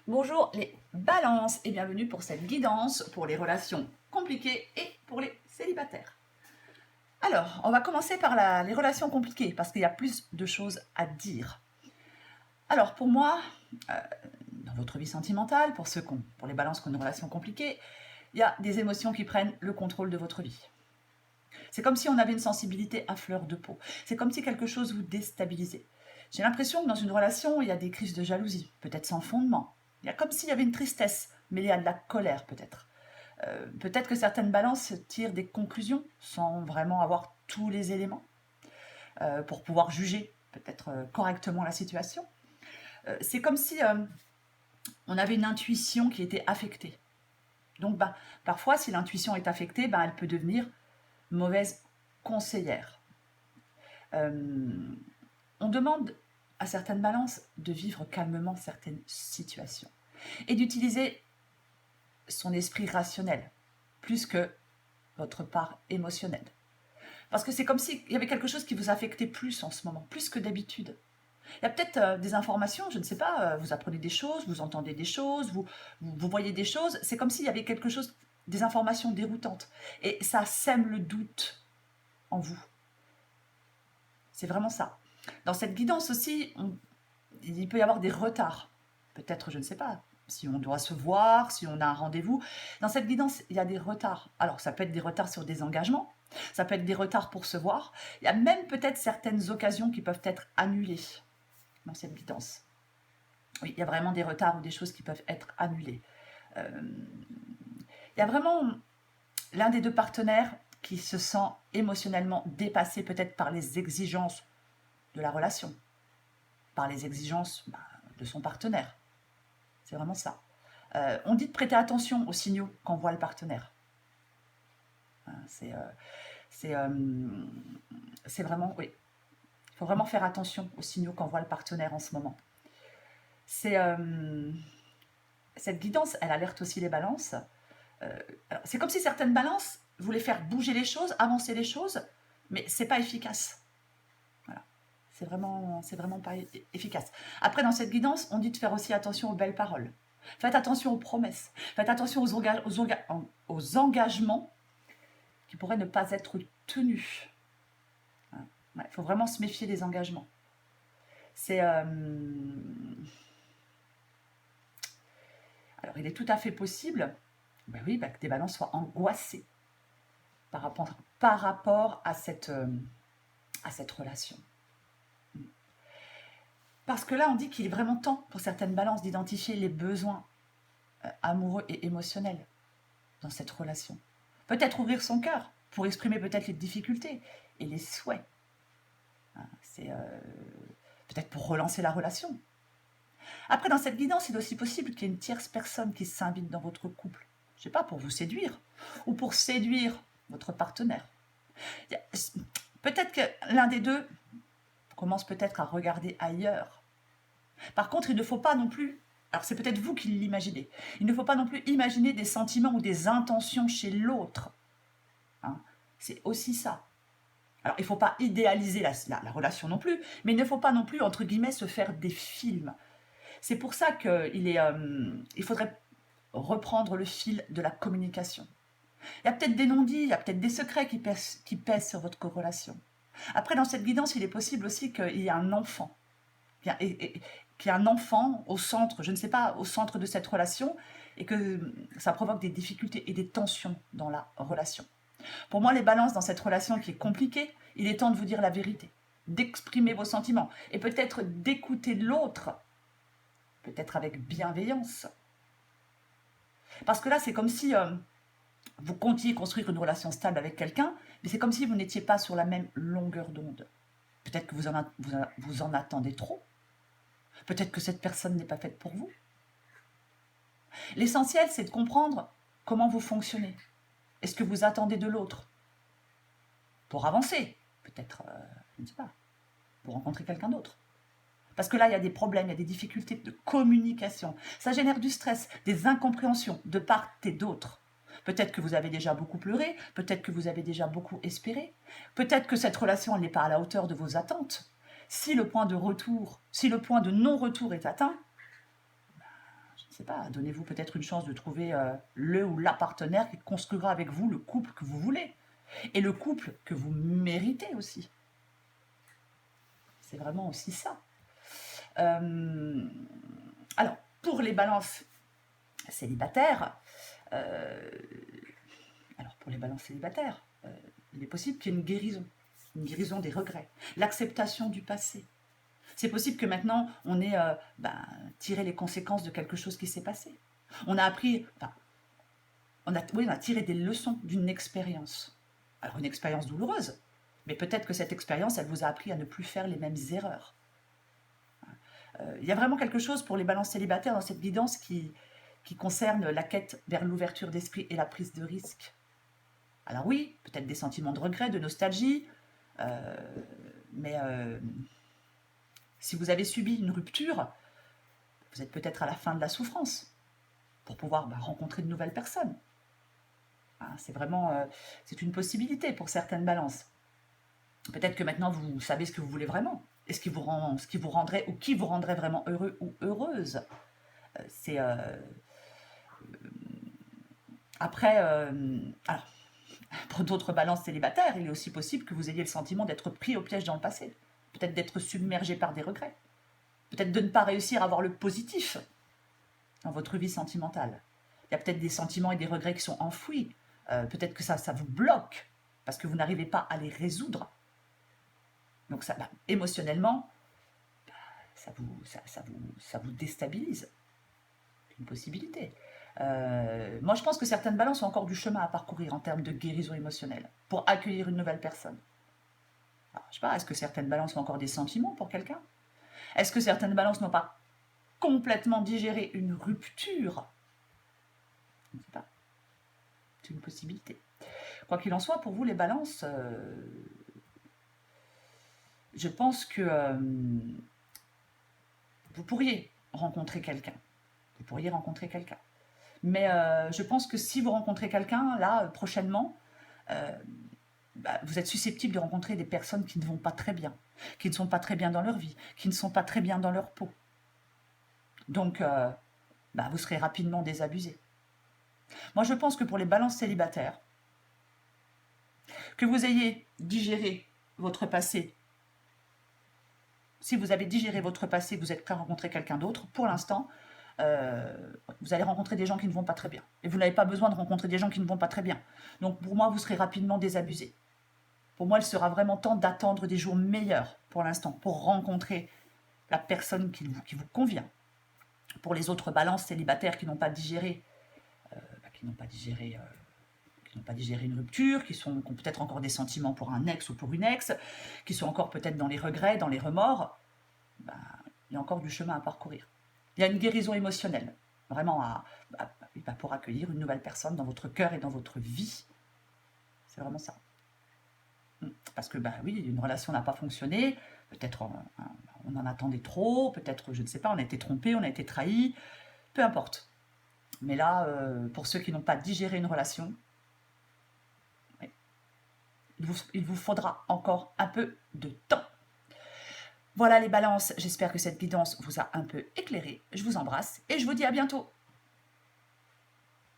Bonjour les balances et bienvenue pour cette guidance pour les relations compliquées et pour les célibataires. Alors, on va commencer par les relations compliquées parce qu'il y a plus de choses à dire. Alors pour moi, dans votre vie sentimentale, pour les balances qui ont une relation compliquée, il y a des émotions qui prennent le contrôle de votre vie. C'est comme si on avait une sensibilité à fleur de peau. C'est comme si quelque chose vous déstabilisait. J'ai l'impression que dans une relation, il y a des crises de jalousie, peut-être sans fondement. Il y a comme s'il y avait une tristesse mêlée à de la colère, peut-être. Peut-être que certaines balances tirent des conclusions sans vraiment avoir tous les éléments pour pouvoir juger peut-être correctement la situation. C'est comme si on avait une intuition qui était affectée. Donc, parfois, si l'intuition est affectée, elle peut devenir mauvaise conseillère. On demande à certaines balances de vivre calmement certaines situations et d'utiliser son esprit rationnel plus que votre part émotionnelle. Parce que c'est comme s'il y avait quelque chose qui vous affectait plus en ce moment, plus que d'habitude. Il y a peut-être des informations, je ne sais pas, vous apprenez des choses, vous entendez des choses, vous voyez des choses. C'est comme s'il y avait quelque chose, des informations déroutantes. Et ça sème le doute en vous. C'est vraiment ça. Dans cette guidance aussi, il peut y avoir des retards. Peut-être, je ne sais pas, si on doit se voir, si on a un rendez-vous. Dans cette guidance, il y a des retards. Alors, ça peut être des retards sur des engagements, ça peut être des retards pour se voir. Il y a même peut-être certaines occasions qui peuvent être annulées dans cette guidance. Oui, il y a vraiment des retards ou des choses qui peuvent être annulées. Il y a vraiment l'un des deux partenaires qui se sent émotionnellement dépassé peut-être par les exigences de la relation, par les exigences de son partenaire. C'est vraiment ça. On dit de prêter attention aux signaux qu'envoie le partenaire. C'est vraiment, oui, il faut vraiment faire attention aux signaux qu'envoie le partenaire en ce moment. Cette guidance, elle alerte aussi les balances. C'est comme si certaines balances voulaient faire bouger les choses, avancer les choses, mais c'est pas efficace. Voilà. C'est vraiment pas efficace. Après, dans cette guidance, on dit de faire aussi attention aux belles paroles. Faites attention aux promesses. Faites attention aux engagements qui pourraient ne pas être tenus. Il faut vraiment se méfier des engagements. C'est alors, il est tout à fait possible, que des balances soient angoissées par rapport à cette relation. Parce que là, on dit qu'il est vraiment temps pour certaines balances d'identifier les besoins amoureux et émotionnels dans cette relation. Peut-être ouvrir son cœur pour exprimer peut-être les difficultés et les souhaits. C'est peut-être pour relancer la relation. Après, dans cette guidance, il est aussi possible qu'il y ait une tierce personne qui s'invite dans votre couple. Je ne sais pas, pour vous séduire ou pour séduire votre partenaire. Peut-être que l'un des deux commence peut-être à regarder ailleurs. Par contre, il ne faut pas non plus, alors c'est peut-être vous qui l'imaginez, il ne faut pas non plus imaginer des sentiments ou des intentions chez l'autre. C'est aussi ça. Alors, il ne faut pas idéaliser la relation non plus, mais il ne faut pas non plus, entre guillemets, se faire des films. C'est pour ça il faudrait reprendre le fil de la communication. Il y a peut-être des non-dits, il y a peut-être des secrets qui pèsent sur votre relation. Après, dans cette guidance, il est possible aussi qu'il y ait un enfant. Qu'il y ait un enfant au centre, je ne sais pas, au centre de cette relation, et que ça provoque des difficultés et des tensions dans la relation. Pour moi, les balances dans cette relation qui est compliquée, il est temps de vous dire la vérité, d'exprimer vos sentiments, et peut-être d'écouter l'autre, peut-être avec bienveillance. Parce que là, c'est comme si vous comptiez construire une relation stable avec quelqu'un, mais c'est comme si vous n'étiez pas sur la même longueur d'onde. Peut-être que vous en attendez trop. Peut-être que cette personne n'est pas faite pour vous. L'essentiel, c'est de comprendre comment vous fonctionnez. Et ce que vous attendez de l'autre. Pour avancer. Peut-être, je ne sais pas, pour rencontrer quelqu'un d'autre. Parce que là, il y a des problèmes, il y a des difficultés de communication. Ça génère du stress, des incompréhensions de part et d'autre. Peut-être que vous avez déjà beaucoup pleuré, peut-être que vous avez déjà beaucoup espéré, peut-être que cette relation n'est pas à la hauteur de vos attentes. Si le point de non-retour est atteint, Je sais pas, donnez-vous peut-être une chance de trouver le ou la partenaire qui construira avec vous le couple que vous voulez. Et le couple que vous méritez aussi. C'est vraiment aussi ça. Alors, pour les balances célibataires, il est possible qu'il y ait une guérison des regrets, l'acceptation du passé. C'est possible que maintenant, on ait tiré les conséquences de quelque chose qui s'est passé. On a appris, on a tiré des leçons d'une expérience. Alors, une expérience douloureuse, mais peut-être que cette expérience, elle vous a appris à ne plus faire les mêmes erreurs. Il y a vraiment quelque chose pour les balances célibataires dans cette guidance qui concerne la quête vers l'ouverture d'esprit et la prise de risque. Alors oui, peut-être des sentiments de regret, de nostalgie, mais si vous avez subi une rupture, vous êtes peut-être à la fin de la souffrance pour pouvoir rencontrer de nouvelles personnes. C'est vraiment, c'est une possibilité pour certaines balances. Peut-être que maintenant vous savez ce que vous voulez vraiment, et ce qui vous rendrait ou qui vous rendrait vraiment heureux ou heureuse. Après, alors, pour d'autres balances célibataires, il est aussi possible que vous ayez le sentiment d'être pris au piège dans le passé, peut-être d'être submergé par des regrets, peut-être de ne pas réussir à voir le positif dans votre vie sentimentale. Il y a peut-être des sentiments et des regrets qui sont enfouis, peut-être que ça vous bloque, parce que vous n'arrivez pas à les résoudre. Donc ça, émotionnellement, ça vous déstabilise. C'est une possibilité. Moi, je pense que certaines balances ont encore du chemin à parcourir en termes de guérison émotionnelle pour accueillir une nouvelle personne. Alors, je sais pas, est-ce que certaines balances ont encore des sentiments pour quelqu'un? Est-ce que certaines balances n'ont pas complètement digéré une rupture? Je ne sais pas. C'est une possibilité. Quoi qu'il en soit, pour vous, les balances, je pense que vous pourriez rencontrer quelqu'un. Mais je pense que si vous rencontrez quelqu'un, là, prochainement, vous êtes susceptible de rencontrer des personnes qui ne vont pas très bien, qui ne sont pas très bien dans leur vie, qui ne sont pas très bien dans leur peau. Donc, vous serez rapidement désabusé. Moi, je pense que pour les balances célibataires, que vous ayez digéré votre passé, si vous avez digéré votre passé, que vous êtes prêt à rencontrer quelqu'un d'autre, pour l'instant, vous allez rencontrer des gens qui ne vont pas très bien. Et vous n'avez pas besoin de rencontrer des gens qui ne vont pas très bien. Donc pour moi, vous serez rapidement désabusé. Pour moi, il sera vraiment temps d'attendre des jours meilleurs pour l'instant, pour rencontrer la personne qui vous convient. Pour les autres balances célibataires qui n'ont pas digéré, une rupture, qui ont peut-être encore des sentiments pour un ex ou pour une ex, qui sont encore peut-être dans les regrets, dans les remords, il y a encore du chemin à parcourir. Il y a une guérison émotionnelle, vraiment pour accueillir une nouvelle personne dans votre cœur et dans votre vie. C'est vraiment ça. Parce que, oui, une relation n'a pas fonctionné, peut-être on en attendait trop, peut-être, je ne sais pas, on a été trompé, on a été trahi, peu importe. Mais là, pour ceux qui n'ont pas digéré une relation, il vous faudra encore un peu de temps. Voilà les balances, j'espère que cette guidance vous a un peu éclairé. Je vous embrasse et je vous dis à bientôt.